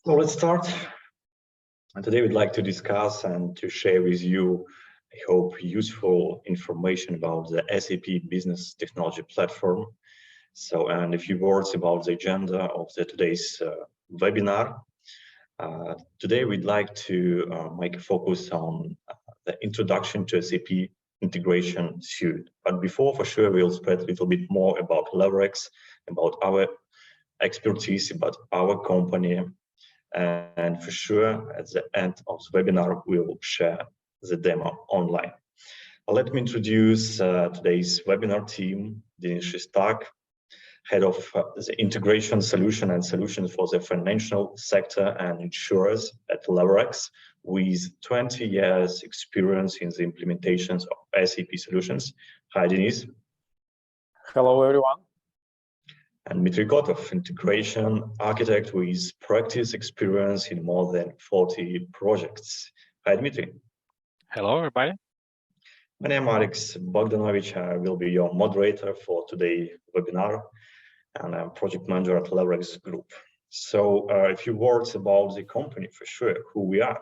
So let's start. And today we'd like to discuss and to share with you, I hope, useful information about the SAP Business Technology Platform. So, and a few words about the agenda of today's webinar. Today we'd like to make a focus on the introduction to SAP integration suite. But before, for sure, we'll spread a little bit more about LeverX, about our expertise, about our company, and for sure, at the end of the webinar, we'll share the demo online. Let me introduce today's webinar team: Denis Shistak, Head of the Integration Solution and Solutions for the Financial Sector and Insurers at LeverX, with 20 years experience in the implementations of SAP solutions. Hi, Denis. Hello, everyone. And Dmitry Kotov, Integration Architect with practice experience in more than 40 projects. Hi, Dmitry. Hello, everybody. My name is Alex Bogdanovich. I will be your moderator for today's webinar, and I'm project manager at LeverX Group. So a few words about the company, for sure, who we are.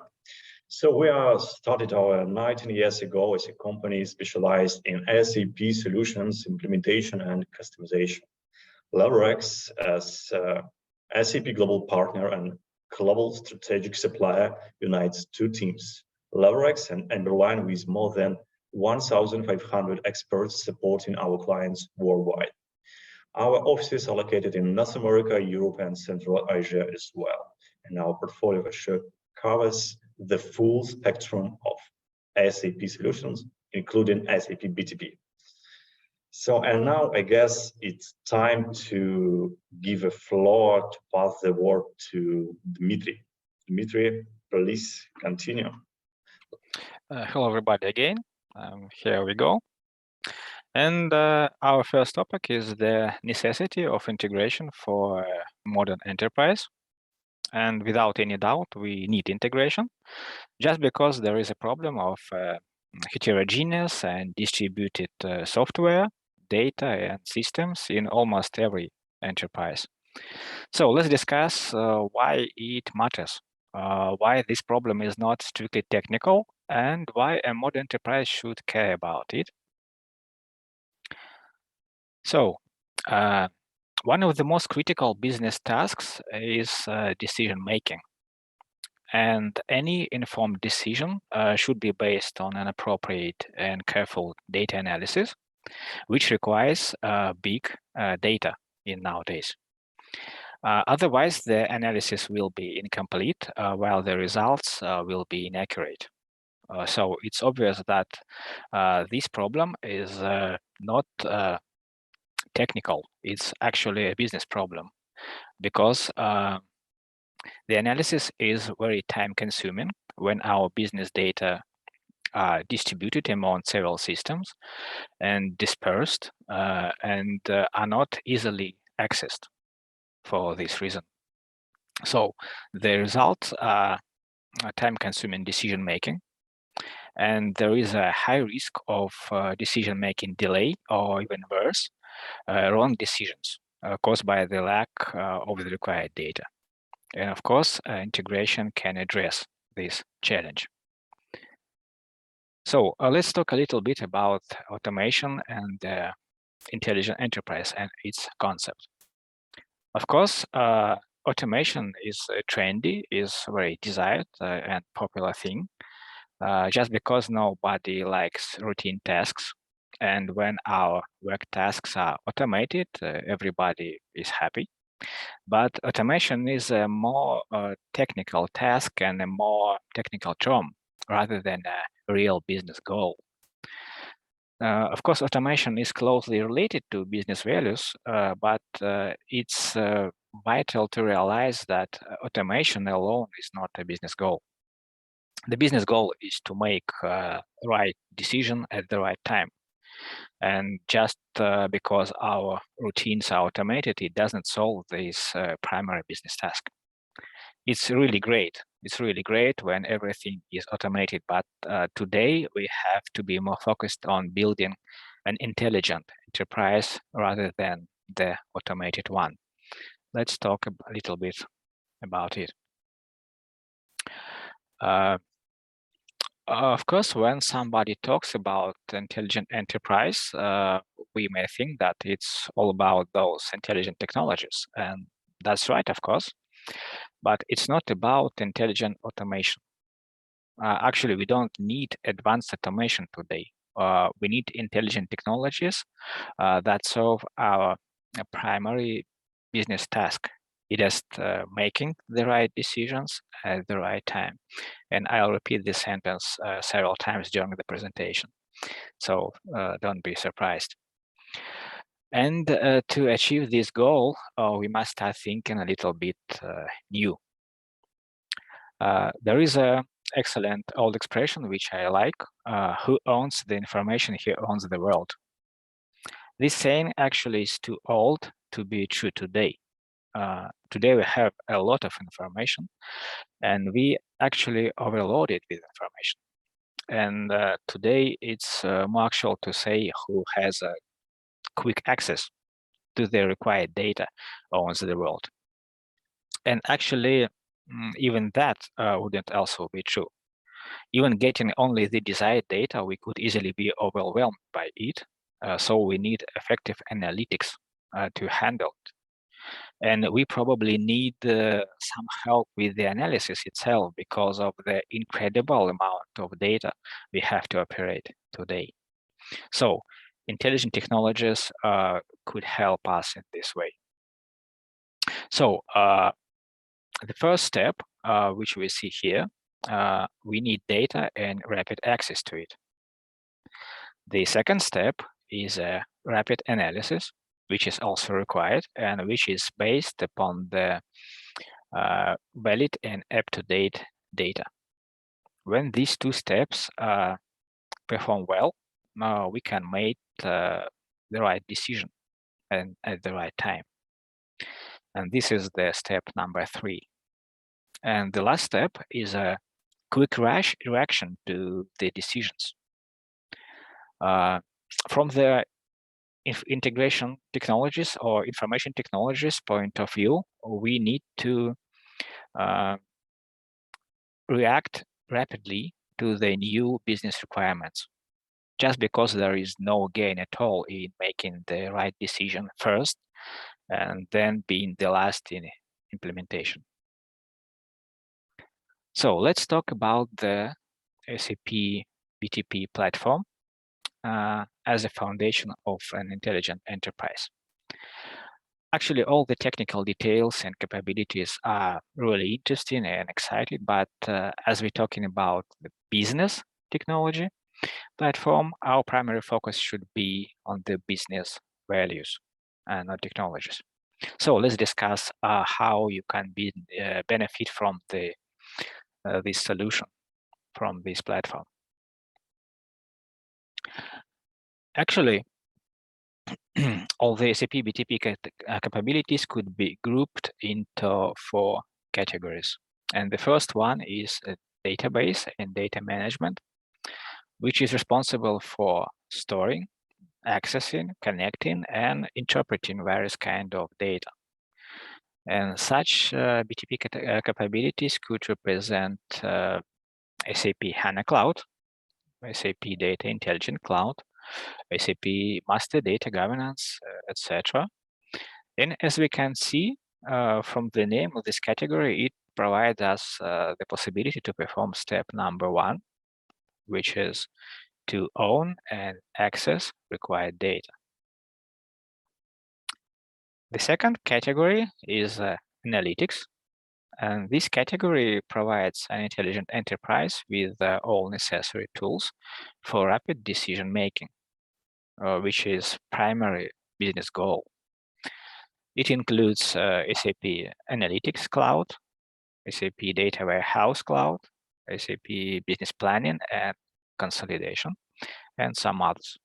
So we are started 19 years ago as a company specialized in SAP solutions, implementation and customization. LeverX, as SAP global partner and global strategic supplier, unites two teams, LeverX and Emberline, with more than 1,500 experts supporting our clients worldwide. Our offices are located in North America, Europe, and Central Asia as well. And our portfolio for sure covers the full spectrum of SAP solutions, including SAP BTP. So, and now I guess it's time to give a floor to pass the word to Dmitry. Dmitry, please continue. Hello, everybody again. Here we go. And our first topic is the necessity of integration for modern enterprise. And without any doubt, we need integration, just because there is a problem of heterogeneous and distributed software, data and systems in almost every enterprise. So let's discuss why it matters, why this problem is not strictly technical, and why a modern enterprise should care about it. So one of the most critical business tasks is decision making. And any informed decision should be based on an appropriate and careful data analysis, which requires big data in nowadays. Otherwise, the analysis will be incomplete, while the results will be inaccurate. So it's obvious that this problem is not technical. It's actually a business problem, because the analysis is very time-consuming when our business data are distributed among several systems and dispersed and are not easily accessed for this reason. So the results are time-consuming decision-making, and there is a high risk of decision-making delay, or even worse, wrong decisions caused by the lack of the required data. And of course, integration can address this challenge. So let's talk a little bit about automation and intelligent enterprise and its concept. Of course, automation is trendy, is very desired and popular thing, just because nobody likes routine tasks. And when our work tasks are automated, everybody is happy. But automation is a more technical task and a more technical term rather than a real business goal. Of course, automation is closely related to business values, but it's vital to realize that automation alone is not a business goal. The business goal is to make right decision at the right time. And just because our routines are automated, it doesn't solve this primary business task. It's really great. It's really great when everything is automated, but today we have to be more focused on building an intelligent enterprise rather than the automated one. Let's talk a little bit about it. Of course, when somebody talks about intelligent enterprise, we may think that it's all about those intelligent technologies, and that's right, of course, but it's not about intelligent automation. Actually, we don't need advanced automation today. We need intelligent technologies that solve our primary business task. It is making the right decisions at the right time. And I'll repeat this sentence several times during the presentation. So don't be surprised. And to achieve this goal, we must start thinking a little bit new. There is a excellent old expression which I like: who owns the information, he owns the world. This saying actually is too old to be true today. Today we have a lot of information and we actually overload it with information. And today it's more actual to say who has a quick access to the required data owns the world. And actually, even that wouldn't also be true. Even getting only the desired data, we could easily be overwhelmed by it. So we need effective analytics to handle it. And we probably need some help with the analysis itself because of the incredible amount of data we have to operate today. So intelligent technologies could help us in this way. So the first step, which we see here, we need data and rapid access to it. The second step is a rapid analysis, which is also required and which is based upon the valid and up-to-date data. When these two steps perform well, we can make the right decision and at the right time. And this is the step number 3. And the last step is a quick reaction to the decisions. From the integration technologies or information technologies point of view, we need to react rapidly to the new business requirements, just because there is no gain at all in making the right decision first and then being the last in implementation. So let's talk about the SAP BTP platform as a foundation of an intelligent enterprise. Actually, all the technical details and capabilities are really interesting and exciting, but as we're talking about the business technology platform, our primary focus should be on the business values and not technologies. So let's discuss how you can benefit from this solution, from this platform. Actually, all the SAP BTP capabilities could be grouped into 4 categories. And the first one is a database and data management, which is responsible for storing, accessing, connecting, and interpreting various kind of data. And such BTP capabilities could represent SAP HANA Cloud, SAP Data Intelligent Cloud, SAP Master Data Governance, etc. And as we can see from the name of this category, it provides us the possibility to perform step number 1, which is to own and access required data. The second category is analytics. And this category provides an intelligent enterprise with all necessary tools for rapid decision making, which is primary business goal. It includes SAP Analytics Cloud, SAP Data Warehouse Cloud, SAP Business Planning and Consolidation, and some others.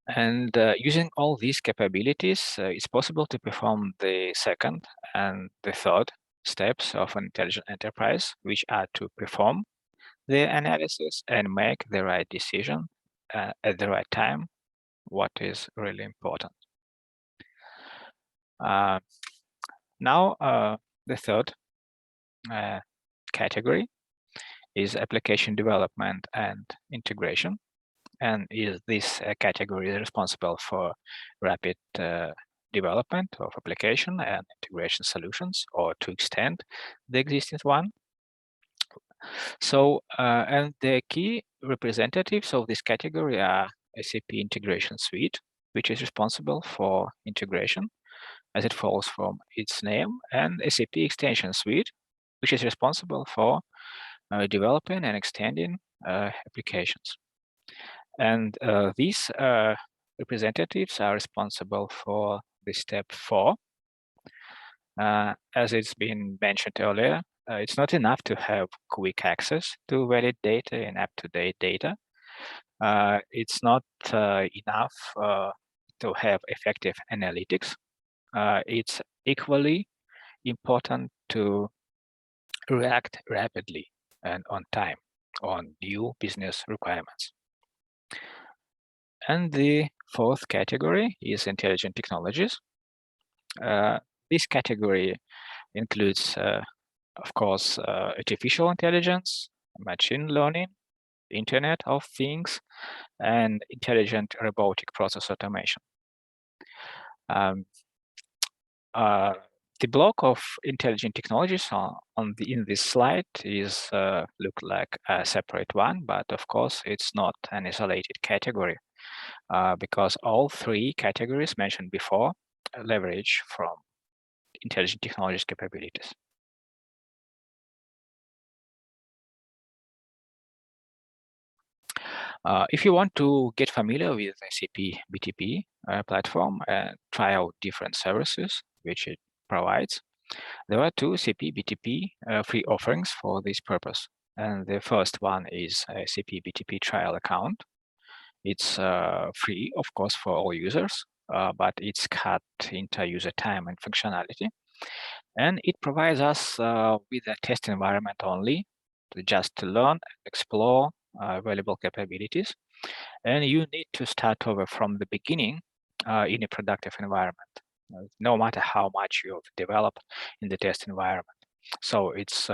And using all these capabilities, it's possible to perform the second and the third steps of an intelligent enterprise, which are to perform the analysis and make the right decision at the right time, what is really important. Now, the third category is application development and integration. And this category is responsible for rapid development of application and integration solutions, or to extend the existing one. So, and the key representatives of this category are SAP Integration Suite, which is responsible for integration, as it follows from its name, and SAP Extension Suite, which is responsible for developing and extending applications. And these representatives are responsible for the step 4. As it's been mentioned earlier, it's not enough to have quick access to valid data and up-to-date data. It's not enough to have effective analytics. It's equally important to react rapidly and on time on new business requirements. And the 4th category is intelligent technologies. This category includes, of course, artificial intelligence, machine learning, Internet of Things, and intelligent robotic process automation. The block of intelligent technologies in this slide is look like a separate one, but of course it's not an isolated category because all 3 categories mentioned before leverage from intelligent technologies capabilities. If you want to get familiar with SAP BTP platform and try out different services which it provides, there are 2 SAP BTP free offerings for this purpose. And the first one is a SAP BTP trial account. It's free, of course, for all users, but it's cut into user time and functionality. And it provides us with a test environment only, just to learn and explore available capabilities. And you need to start over from the beginning in a productive environment, no matter how much you've developed in the test environment. So it's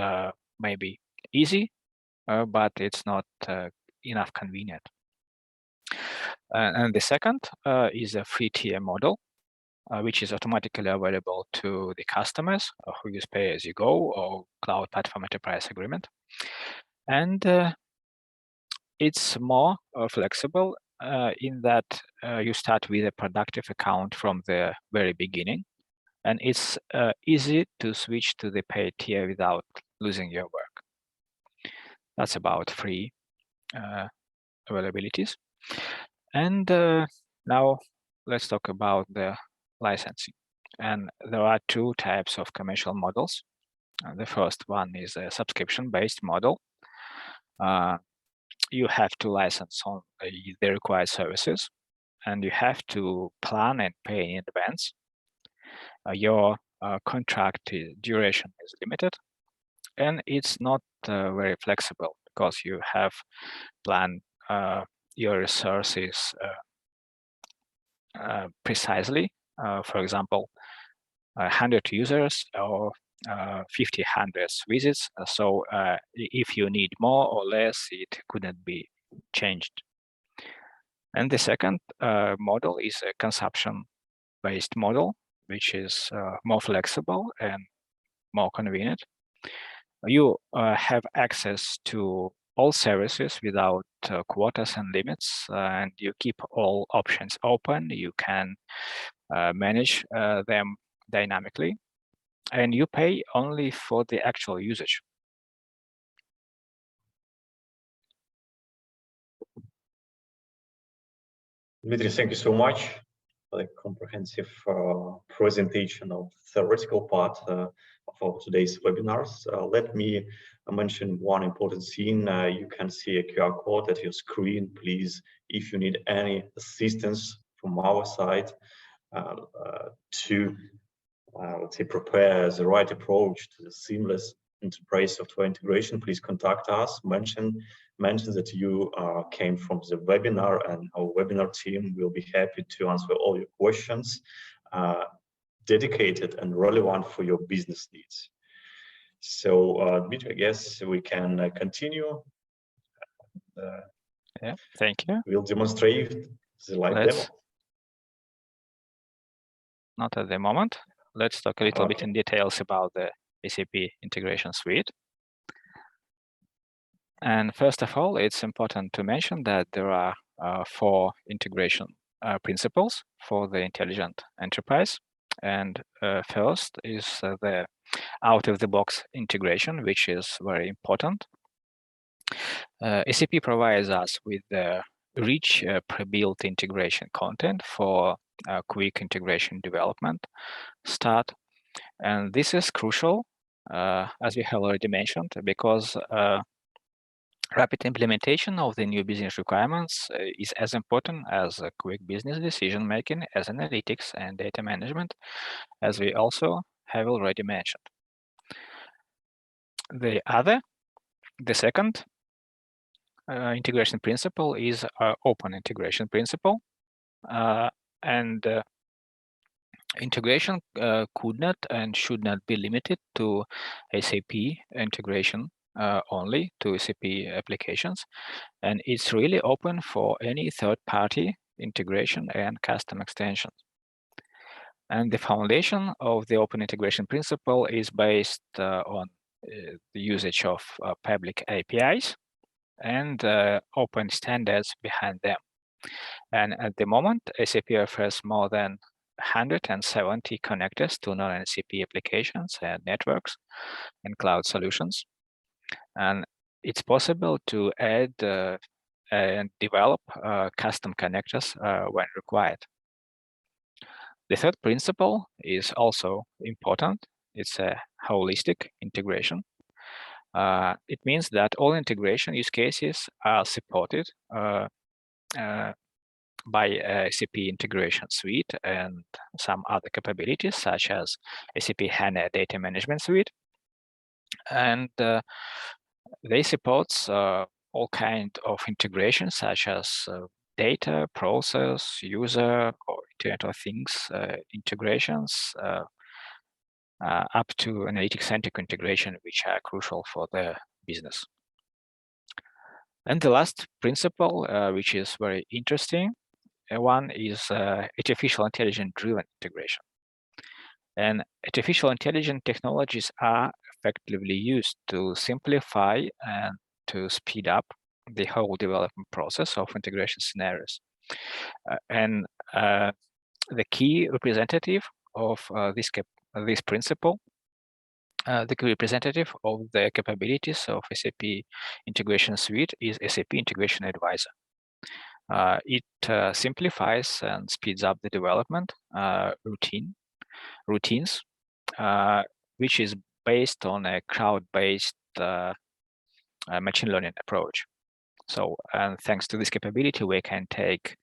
maybe easy, but it's not enough convenient. And the second is a free tier model, which is automatically available to the customers who use pay-as-you-go or Cloud Platform Enterprise Agreement. And it's more flexible in that you start with a productive account from the very beginning, and it's easy to switch to the paid tier without losing your work. That's about free availabilities. And now let's talk about the licensing. And there are 2 types of commercial models. The first one is a subscription-based model. You have to license on the required services, and you have to plan and pay in advance. Your contract duration is limited, and it's not very flexible because you have planned your resources precisely. For example, 100 users or 50 hundreds visits. So if you need more or less, it couldn't be changed. And the second model is a consumption-based model, which is more flexible and more convenient. You have access to all services without quotas and limits, and you keep all options open. You can manage them dynamically, and you pay only for the actual usage. Dmitry, thank you so much for the comprehensive presentation of the theoretical part of today's webinars. Let me mention one important thing. You can see a QR code at your screen. Please, if you need any assistance from our side to let's say prepare the right approach to the seamless enterprise software integration, please contact us. Mention that you came from the webinar, and our webinar team will be happy to answer all your questions, dedicated and relevant for your business needs. So, Dmitry, I guess we can continue. Yeah, thank you. We'll demonstrate the live demo. Not at the moment. Let's talk a little bit in details about the SAP Integration Suite. And first of all, it's important to mention that there are 4 integration principles for the intelligent enterprise. And first is the out-of-the-box integration, which is very important. SAP provides us with the rich pre-built integration content for quick integration development start. And this is crucial, as we have already mentioned, because rapid implementation of the new business requirements is as important as quick business decision making, as analytics and data management, as we also have already mentioned. The second integration principle is open integration principle, and integration could not and should not be limited to SAP integration only to SAP applications, and it's really open for any third-party integration and custom extensions. And the foundation of the open integration principle is based on the usage of public APIs and open standards behind them. And at the moment, SAP offers more than 170 connectors to non-SAP applications and networks and cloud solutions. And it's possible to add and develop custom connectors when required. The third principle is also important. It's a holistic integration. It means that all integration use cases are supported by SAP Integration Suite and some other capabilities, such as SAP HANA Data Management Suite. And they support all kinds of integrations, such as data, process, user, or Internet of Things integrations, up to analytics-centric integration, which are crucial for the business. And the last principle, which is very interesting, one is artificial intelligence-driven integration. And artificial intelligence technologies are effectively used to simplify and to speed up the whole development process of integration scenarios. And the key representative of this principle, the key representative of the capabilities of SAP Integration Suite is SAP Integration Advisor. It simplifies and speeds up the development routines, which is based on a crowd-based machine learning approach. So, and thanks to this capability, we can take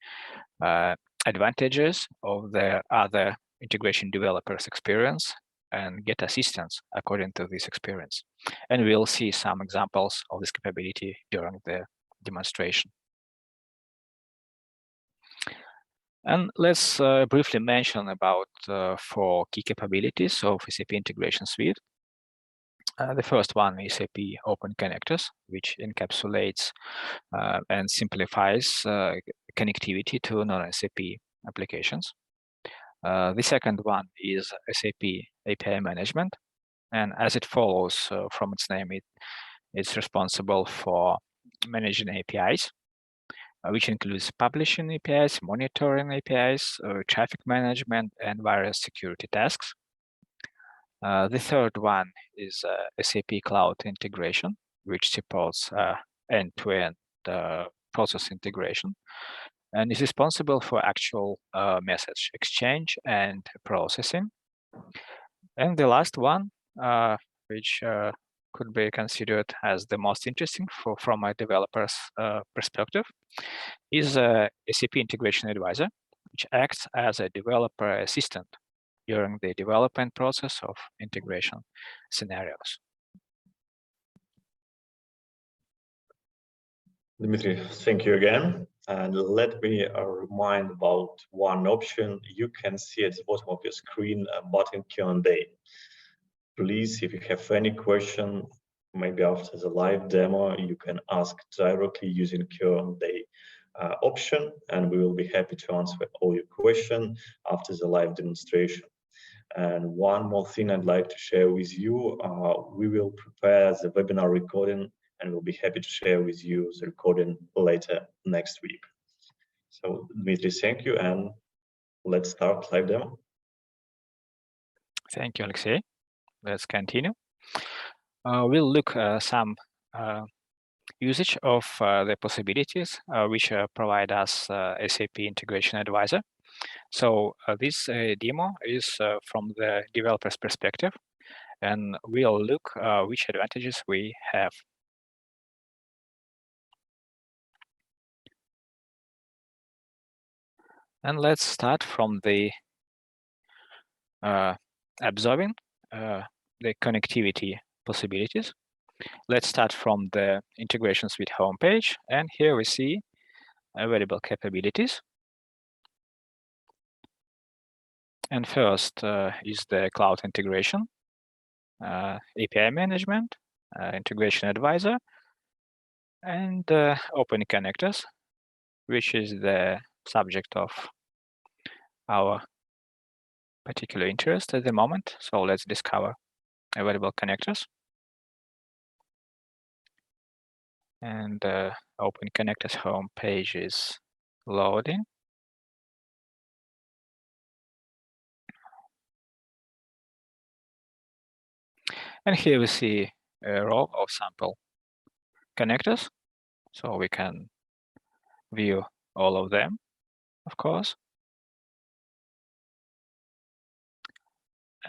advantages of the other integration developers' experience and get assistance according to this experience. And we'll see some examples of this capability during the demonstration. And let's briefly mention about 4 key capabilities of SAP Integration Suite. The first one is SAP Open Connectors, which encapsulates and simplifies connectivity to non-SAP applications. The second one is SAP API Management, and as it follows from its name, it's responsible for managing APIs, which includes publishing APIs, monitoring APIs, traffic management, and various security tasks. The third one is SAP Cloud Integration, which supports end-to-end process integration and is responsible for actual message exchange and processing. And the last one, which could be considered as the most interesting from a developer's perspective, is SAP Integration Advisor, which acts as a developer assistant during the development process of integration scenarios. Dmitry, thank you again. And let me remind about one option. You can see at the bottom of your screen a button Q&A. please, if you have any question, maybe after the live demo, you can ask directly using Q&A option, and we will be happy to answer all your questions after the live demonstration. And one more thing I'd like to share with you, we will prepare the webinar recording, and we'll be happy to share with you the recording later next week. So Dmitry, thank you, and let's start live demo. Thank you, Alexey. Let's continue. We'll look some usage of the possibilities which provide us SAP Integration Advisor. So this demo is from the developer's perspective, and we'll look which advantages we have. And let's start from the observing the connectivity possibilities. Let's start from the Integration Suite homepage, and here we see available capabilities. And first is the cloud integration, API management, integration advisor, and open connectors, which is the subject of our particular interest at the moment. So let's discover available connectors. And open connectors homepage is loading. And here we see a row of sample connectors. So we can view all of them, of course.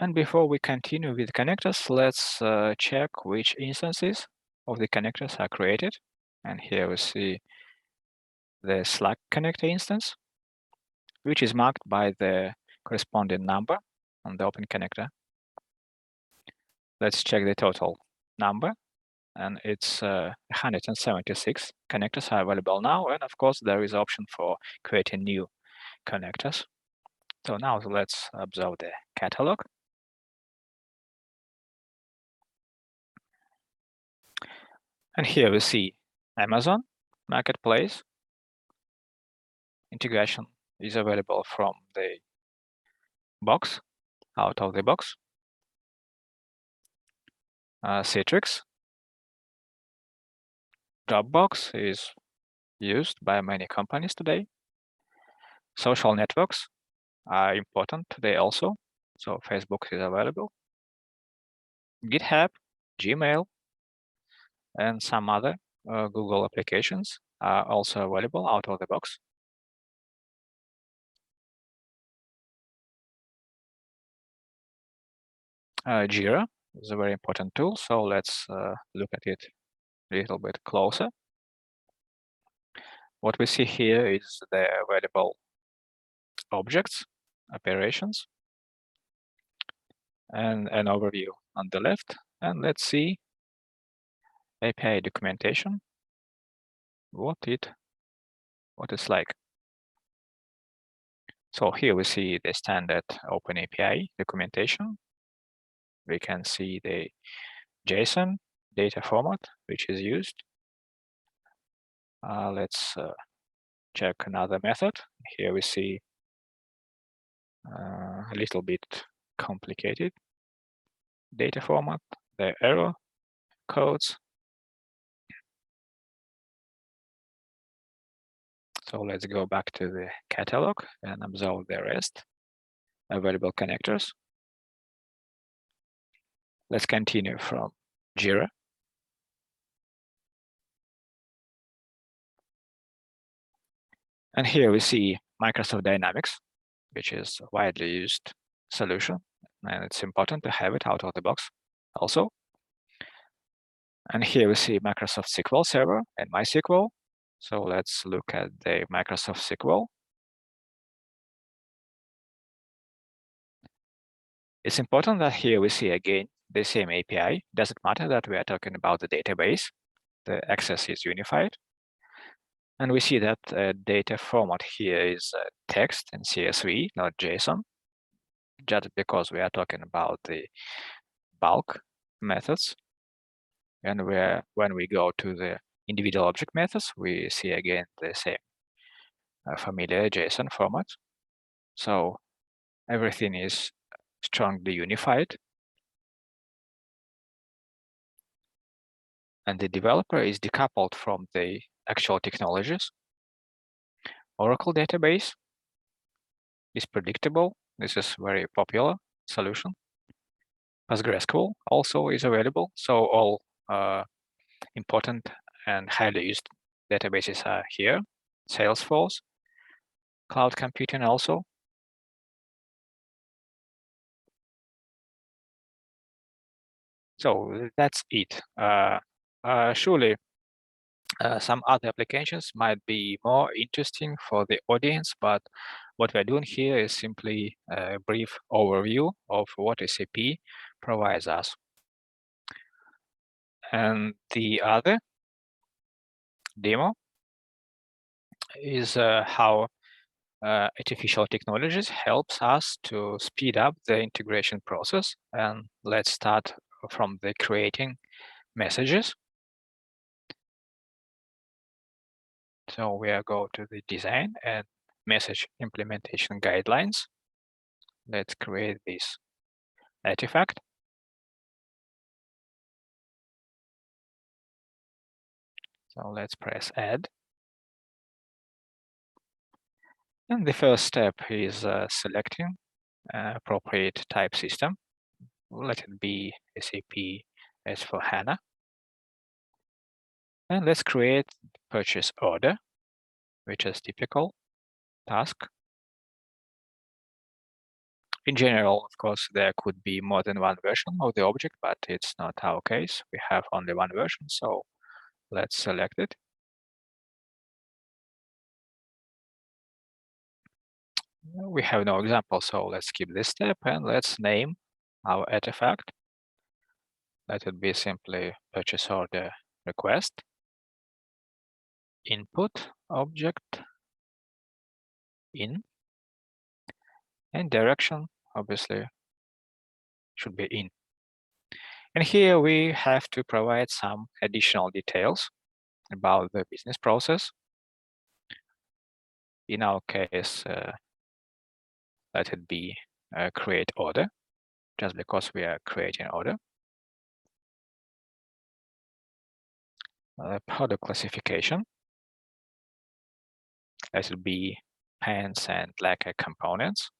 And before we continue with connectors, let's check which instances of the connectors are created. And here we see the Slack connector instance, which is marked by the corresponding number on the open connector. Let's check the total number, and it's 176 connectors are available now. And of course, there is option for creating new connectors. So now let's observe the catalog. And here we see Amazon Marketplace. Integration is available from the box, out of the box. Citrix. Dropbox is used by many companies today. Social networks are important today also. So Facebook is available. GitHub, Gmail, and some other Google applications are also available out of the box. Jira is a very important tool, so let's look at it a little bit closer. What we see here is the available objects, operations, and an overview on the left. And let's see API documentation, what it's like. So here we see the standard OpenAPI documentation. We can see the JSON data format, which is used. Let's check another method. Here we see a little bit complicated data format, the error codes. So let's go back to the catalog and observe the rest available connectors. Let's continue from Jira. And here we see Microsoft Dynamics, which is a widely used solution, and it's important to have it out of the box also. And here we see Microsoft SQL Server and MySQL. So let's look at the Microsoft SQL. It's important that here we see again the same API. Doesn't matter that we are talking about the database. The access is unified. And we see that data format here is text and CSV, not JSON, just because we are talking about the bulk methods. And when we go to the individual object methods, we see again the same familiar JSON format. So everything is strongly unified. And the developer is decoupled from the actual technologies. Oracle database is predictable. This is very popular solution. PostgreSQL also is available. So all important and highly used databases are here. Salesforce, cloud computing also. So that's it. Surely some other applications might be more interesting for the audience, but what we're doing here is simply a brief overview of what SAP provides us. And the other demo is how artificial technologies helps us to speed up the integration process. And let's start from the creating messages. So we are go to the design and message implementation guidelines. Let's create this artifact. So let's press add. And the first step is selecting appropriate type system. Let it be SAP S/4HANA. And let's create purchase order, which is typical task. In general, of course, there could be more than one version of the object, but it's not our case. We have only one version, so let's select it. We have no example, so let's skip this step and let's name our artifact. Let it be simply purchase order request. Input object in, and direction obviously should be in. And here we have to provide some additional details about the business process. In our case, let it be create order, just because we are creating order. Product classification. Let it be pants and lacquer components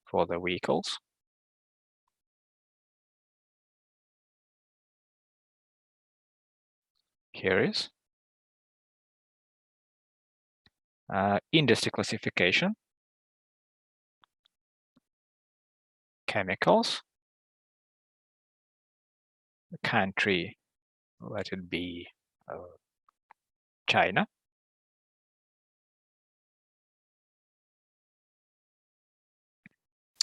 for the vehicles. Here is industry classification, chemicals, country, let it be China.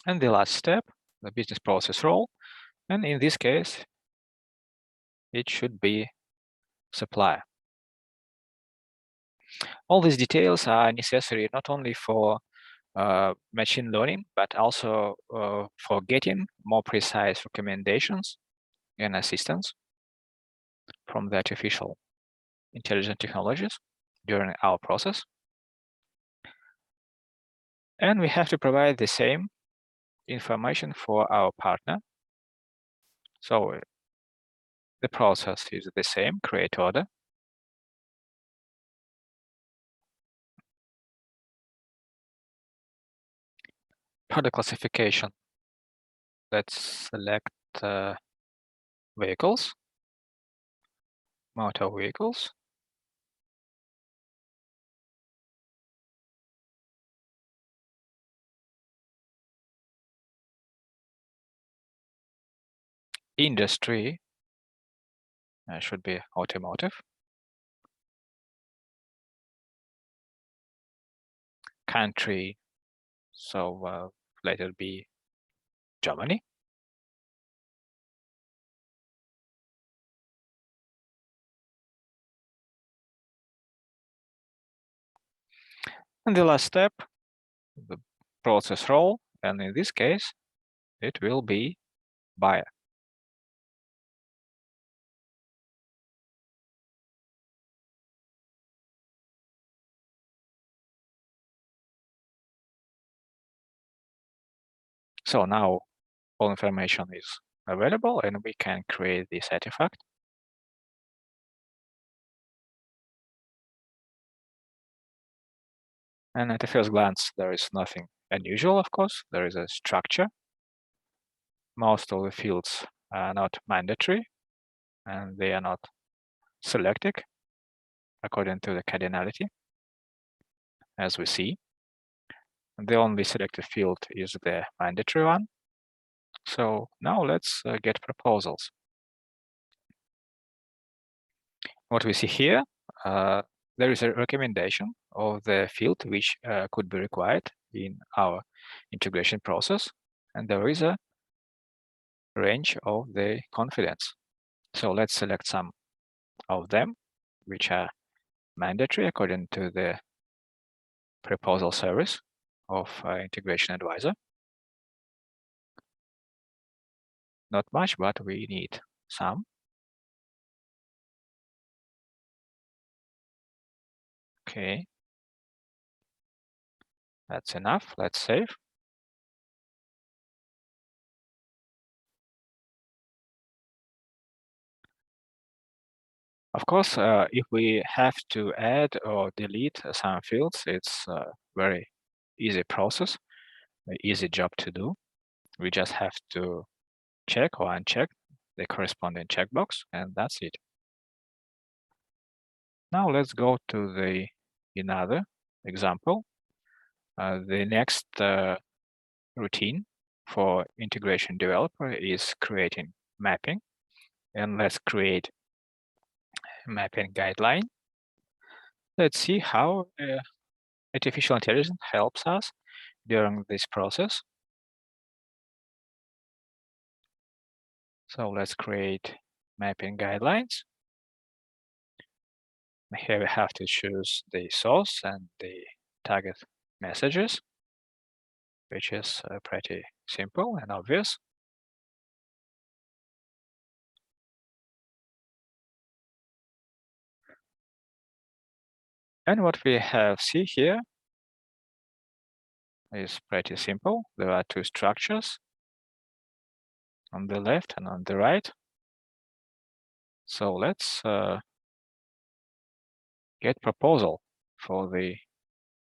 And the last step, the business process role. And in this case, it should be supplier. All these details are necessary not only for machine learning, but also for getting more precise recommendations and assistance from the artificial intelligence technologies during our process. And we have to provide the same information for our partner. So the process is the same, create order. Product classification. Let's select vehicles, motor vehicles. Industry should be automotive. Country, so let it be Germany. And the last step, the process role, and in this case, it will be buyer. So now all information is available and we can create this artifact. And at a first glance, there is nothing unusual, of course. There is a structure. Most of the fields are not mandatory and they are not selected according to the cardinality, as we see. And the only selected field is the mandatory one. So now let's get proposals. What we see here, there is a recommendation of the field which could be required in our integration process, and there is a range of the confidence. So let's select some of them which are mandatory according to the proposal service of Integration Advisor. Not much, but we need some. Okay, that's enough. Let's save. Of course, if we have to add or delete some fields, it's a very easy process, an easy job to do. We just have to check or uncheck the corresponding checkbox, and that's it. Now let's go to another example. The next routine for integration developer is creating mapping, and let's create mapping guideline. Let's see how artificial intelligence helps us during this process. So let's create mapping guidelines. Here we have to choose the source and the target messages, which is pretty simple and obvious. And what we see here is pretty simple. There are two structures on the left and on the right. So let's get proposal for the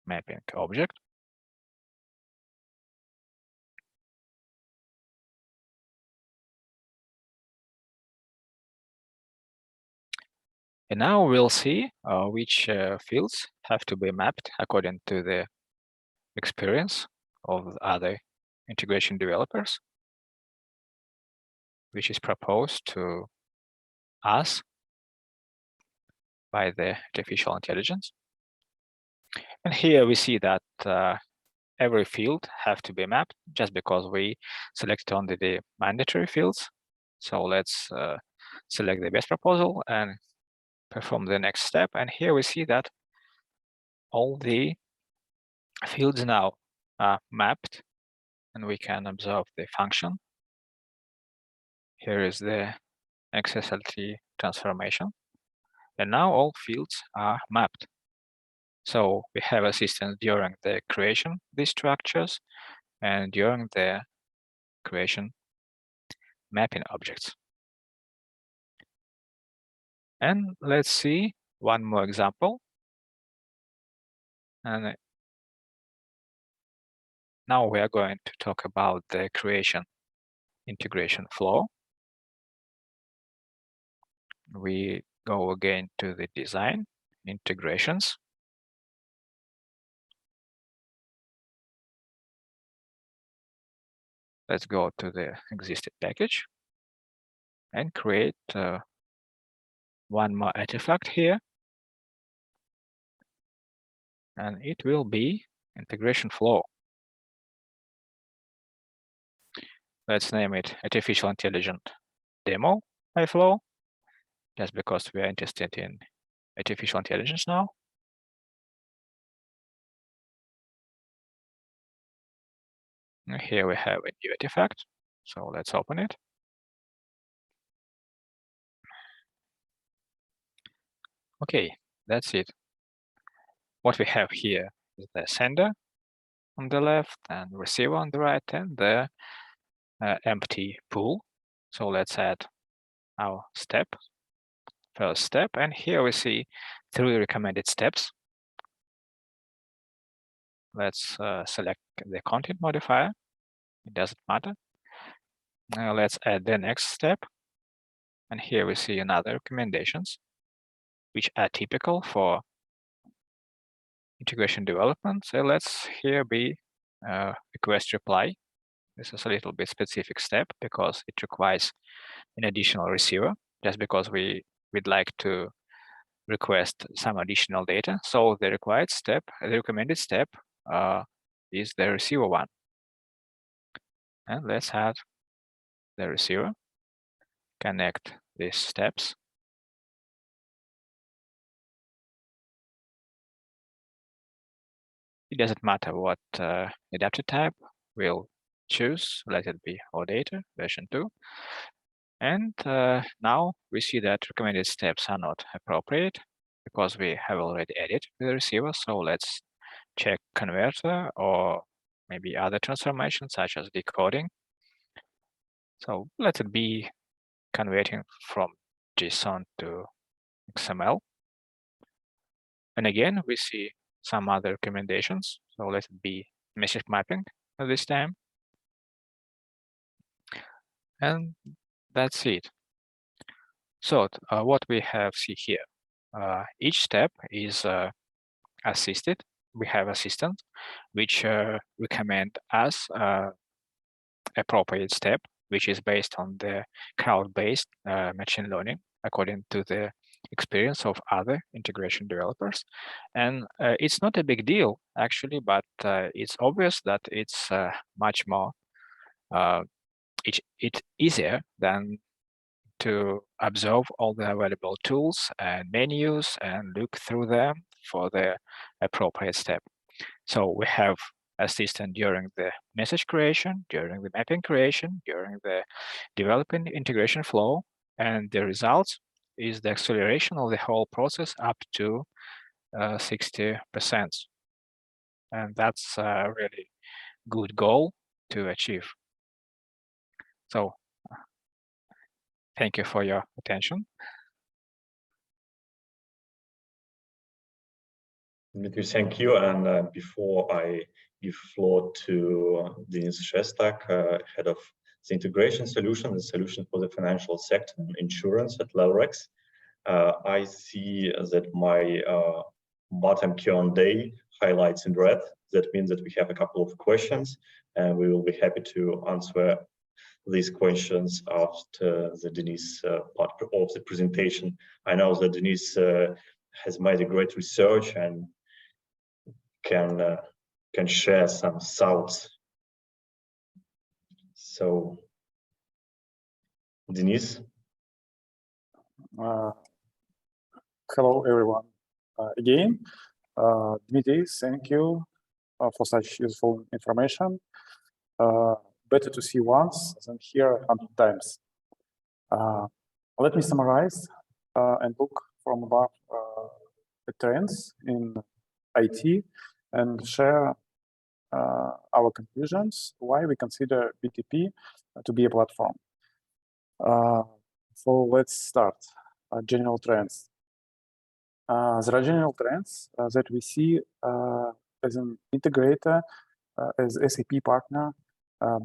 mapping object. And now we'll see which fields have to be mapped according to the experience of other integration developers, which is proposed to us by the artificial intelligence. And here we see that every field have to be mapped just because we selected only the mandatory fields. So let's select the best proposal and perform the next step. And here we see that all the fields now are mapped, and we can observe the function. Here is the XSLT transformation, and now all fields are mapped. So we have assistance during the creation of these structures and during the creation mapping objects. And let's see one more example. And now we are going to talk about the creation integration flow. We go again to the design integrations. Let's go to the existing package and create one more artifact here. And it will be integration flow. Let's name it artificial intelligent demo by flow, just because we are interested in artificial intelligence now. And here we have a new artifact. So let's open it. Okay, that's it. What we have here is the sender, on the left and receiver on the right, and the empty pool. So let's add our first step, and here we see 3 recommended steps. Let's select the content modifier. It doesn't matter. Now let's add the next step. And here we see another recommendations, which are typical for integration development. So let's here be request reply. This is a little bit specific step because it requires an additional receiver, just because we'd like to request some additional data. So the required step, the recommended step is the receiver one. And let's add the receiver, connect these steps. It doesn't matter what adapter type we'll choose. Let it be OData version 2. And now we see that recommended steps are not appropriate because we have already added the receiver. So let's check converter or maybe other transformations such as decoding. So let it be converting from JSON to XML. And again, we see some other recommendations. So let it be message mapping at this time. And that's it. So what we have see here, each step is assisted. We have assistant, which recommend us appropriate step, which is based on the crowd-based machine learning according to the experience of other integration developers. And it's not a big deal actually, but it's obvious that it's much more it's easier than to observe all the available tools and menus and look through them for the appropriate step. So we have assistant during the message creation, during the mapping creation, during the developing integration flow, and the result is the acceleration of the whole process up to 60%. And that's a really good goal to achieve. So thank you for your attention. Dmitry, thank you. And before I give floor to Denis Shestak, head of the integration solution, the solution for the financial sector and insurance at LevelX, I see that my bottom Q&A highlights in red. That means that we have a couple of questions, and we will be happy to answer these questions after the Denis part of the presentation. I know that Denis has made a great research and can share some thoughts. So, Denis. Hello, everyone. Again, Dmitry, thank you for such useful information. Better to see once than hear 100 times. Let me summarize and look from above the trends in IT and share our conclusions why we consider BTP to be a platform. So let's start. General trends. There are general trends that we see as an integrator, as SAP partner,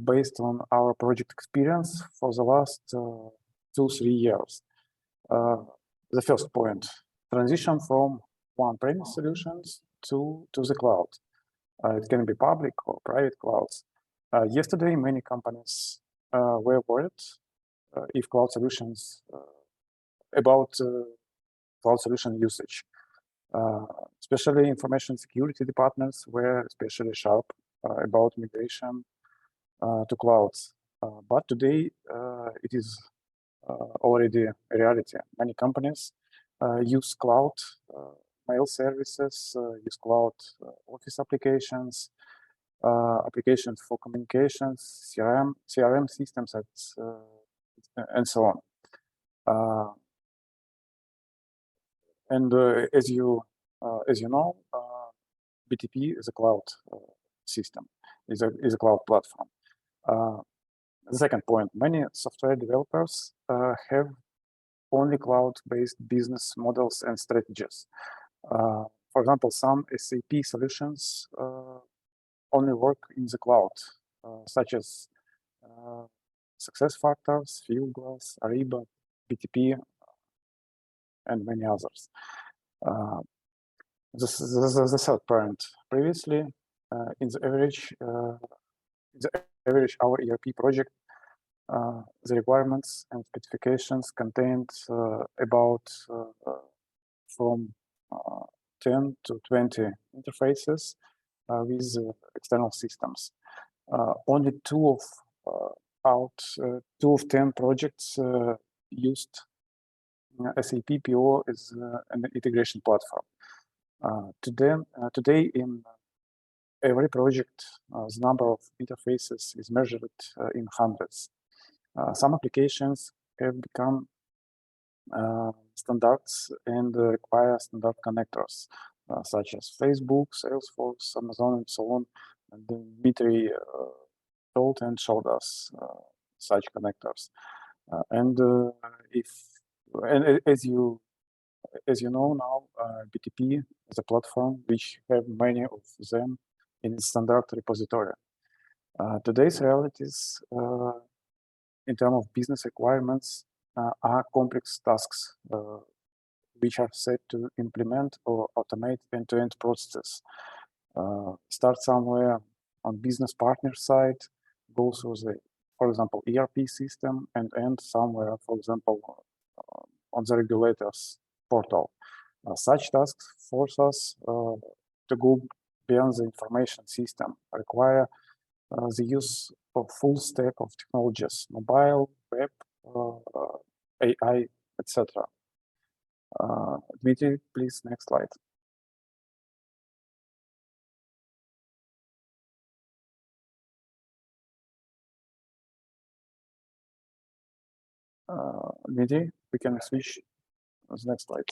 based on our project experience for the last 2-3 years. The first point, transition from on-premise solutions to the cloud. It can be public or private clouds. Yesterday, many companies were worried if cloud solutions about cloud solution usage. Especially information security departments were especially sharp about migration to clouds. But today, it is already a reality. Many companies use cloud mail services, use cloud office applications, applications for communications, CRM systems, and so on. And as you know, BTP is a cloud system, is a cloud platform. The second point, many software developers have only cloud-based business models and strategies. For example, some SAP solutions only work in the cloud, such as SuccessFactors, Fieldglass, Ariba, BTP, and many others. The third point, previously, in the average our ERP project, the requirements and specifications contained about from 10 to 20 interfaces with external systems. Only two of 10 projects used SAP PO as an integration platform. Today, in every project, the number of interfaces is measured in hundreds. Some applications have become standards and require standard connectors, such as Facebook, Salesforce, Amazon, and so on. And then Dmitry told and showed us such connectors. As you know now, BTP is a platform which have many of them in its standard repository. Today's realities in terms of business requirements are complex tasks which are set to implement or automate end-to-end processes. Start somewhere on business partner side, go through the, for example, ERP system, and end somewhere, for example, on the regulators portal. Such tasks force us to go beyond the information system, require the use of full stack of technologies, mobile, web, AI, etc. Dmitry, please, next slide. Dmitry, we can switch to the next slide.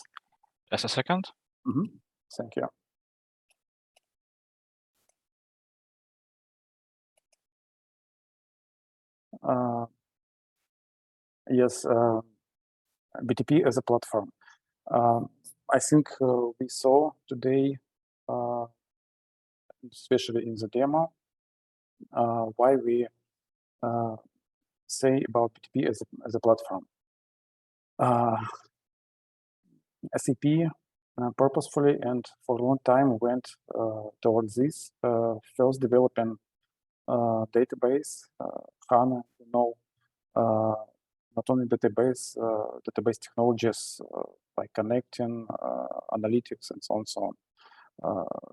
Just a second. Thank you. Yes, BTP as a platform. I think we saw today, especially in the demo, why we say about BTP as a platform. SAP purposefully and for a long time went towards this, first developing database, HANA, not only database technologies like connecting, analytics, and so on and so on.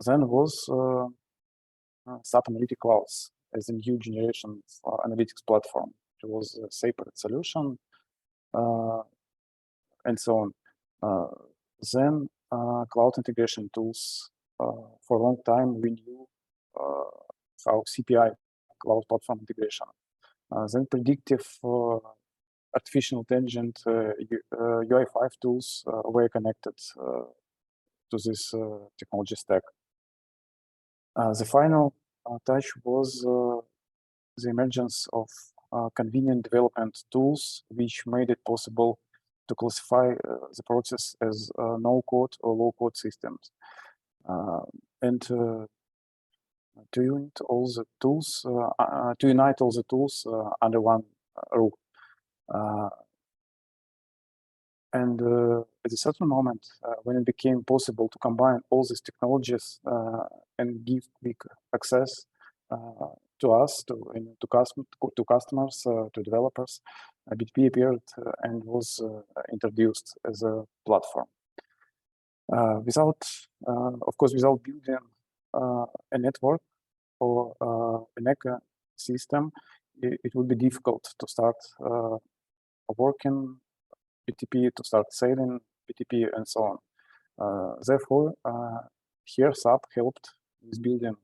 Then was SAP Analytic Clouds as a new generation of analytics platform. It was a separate solution, and so on. Then cloud integration tools. For a long time, we knew how CPI, cloud platform integration. Then predictive artificial intelligence UI5 tools were connected to this technology stack. The final touch was the emergence of convenient development tools, which made it possible to classify the process as no-code or low-code systems, and to unite all the tools under one roof. And at a certain moment, when it became possible to combine all these technologies and give big access to us, to customers, to developers, BTP appeared and was introduced as a platform. Without building a network or an ecosystem, it would be difficult to start working BTP, to start selling BTP, and so on. Therefore, here SAP helped with building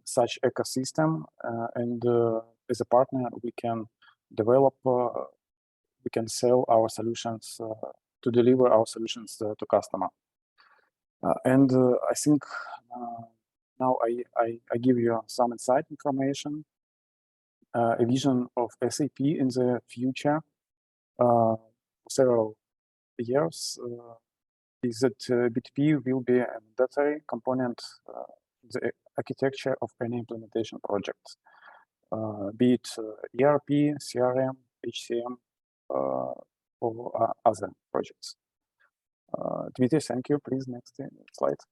such ecosystem, and as a partner, we can develop, we can sell our solutions, to deliver our solutions to customer. And I think now I give you some insight information, a vision of SAP in the future, several years, is that BTP will be a mandatory component in the architecture of any implementation project, be it ERP, CRM, HCM, or other projects. Dmitry, thank you. Please, next slide.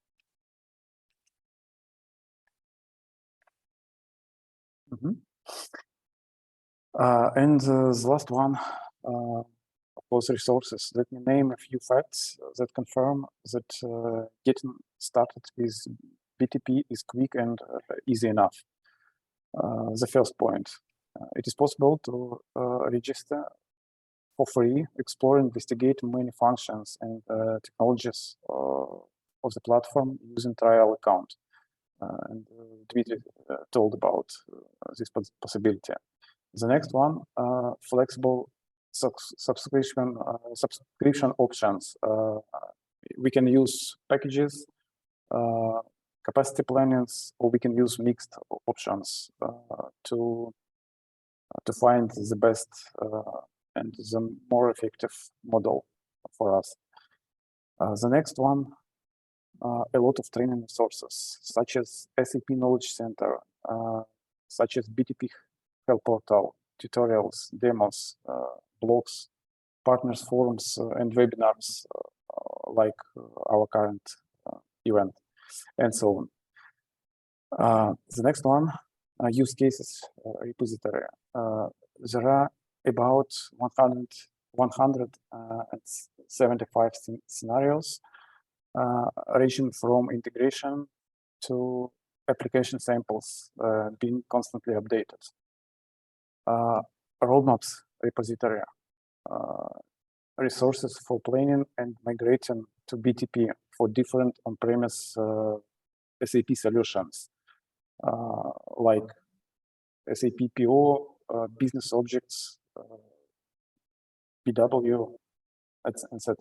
And the last one, of course, resources. Let me name a few facts that confirm that getting started with BTP is quick and easy enough. The first point, it is possible to register for free, explore, investigate many functions and technologies of the platform using trial account. And Dmitry told about this possibility. The next one, flexible subscription options. We can use packages, capacity plannings, or we can use mixed options to find the best and the more effective model for us. The next one, a lot of training resources, such as SAP Knowledge Center, such as BTP Help Portal, tutorials, demos, blogs, partners forums, and webinars like our current event, and so on. The next one, use cases repository. There are about 175 scenarios, ranging from integration to application samples being constantly updated. Roadmaps repository, resources for planning and migrating to BTP for different on-premise SAP solutions, like SAP PO, business objects, BW, etc.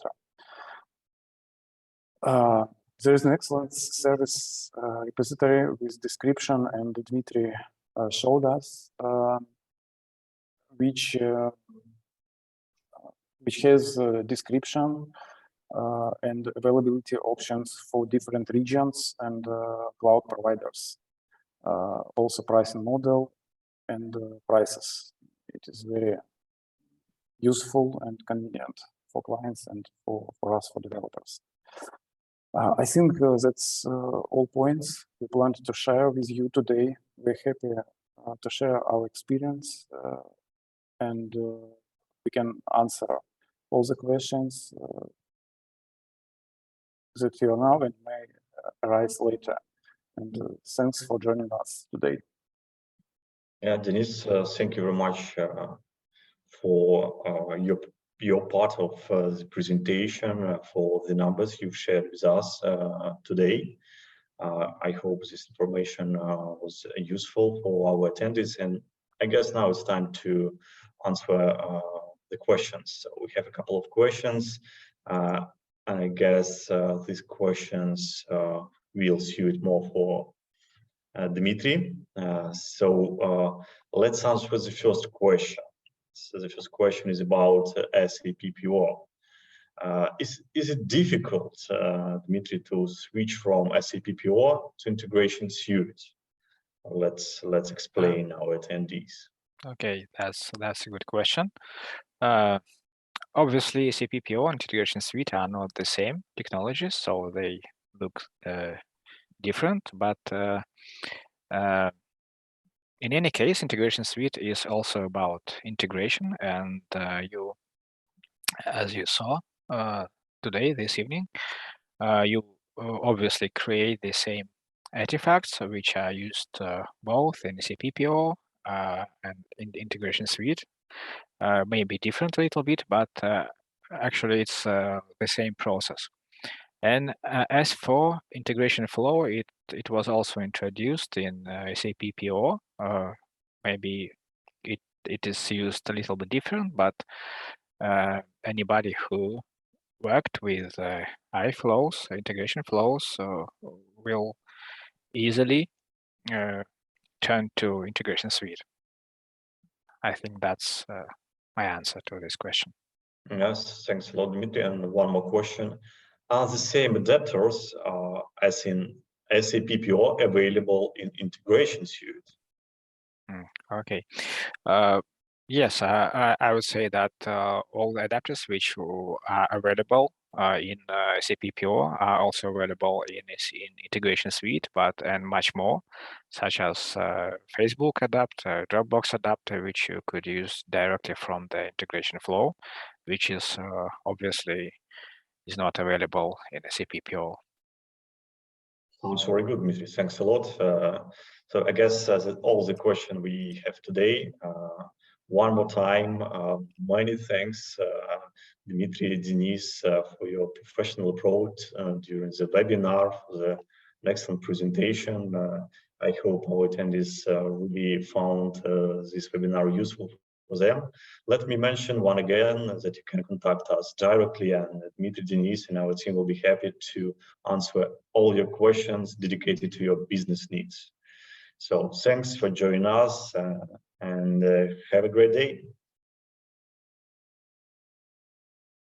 There is an excellent service repository with description, and Dmitry showed us, which has description and availability options for different regions and cloud providers. Also pricing model and prices. It is very useful and convenient for clients and for us, for developers. I think that's all points we planned to share with you today. We're happy to share our experience, and we can answer all the questions that you know and may arise later. And thanks for joining us today. Yeah, Denis, thank you very much for your part of the presentation, for the numbers you've shared with us today. I hope this information was useful for our attendees, and I guess now it's time to answer the questions. So we have a couple of questions, and I guess these questions will suit more for Dmitry. So let's answer the first question. So the first question is about SAP PO. Is it difficult, Dmitry, to switch from SAP PO to integration suite? Let's explain our attendees. Okay, that's a good question. Obviously, SAP PO and integration suite are not the same technologies, so they look different. But in any case, integration suite is also about integration, and you, as you saw today, this evening, you obviously create the same artifacts which are used both in SAP PO and in the integration suite. Maybe different a little bit, but actually it's the same process. And as for integration flow, it was also introduced in SAP PO. Maybe it is used a little bit different, but anybody who worked with iFlows, integration flows, will easily turn to integration suite. I think that's my answer to this question. Yes, thanks a lot, Dmitry. And one more question. Are the same adapters as in SAP PO available in integration suite? Okay. Yes, I would say that all the adapters which are available in SAP PO are also available in integration suite, and much more, such as Facebook adapter, Dropbox adapter, which you could use directly from the integration flow, which is obviously is not available in SAP PO. Sounds very good, Dmitry. Thanks a lot. So I guess that's all the question we have today. One more time, many thanks, Dmitry, Denis, for your professional approach during the webinar, for the excellent presentation. I hope our attendees really found this webinar useful for them. Let me mention one again that you can contact us directly, and Dmitry, Denis, and our team will be happy to answer all your questions dedicated to your business needs. So thanks for joining us and have a great day.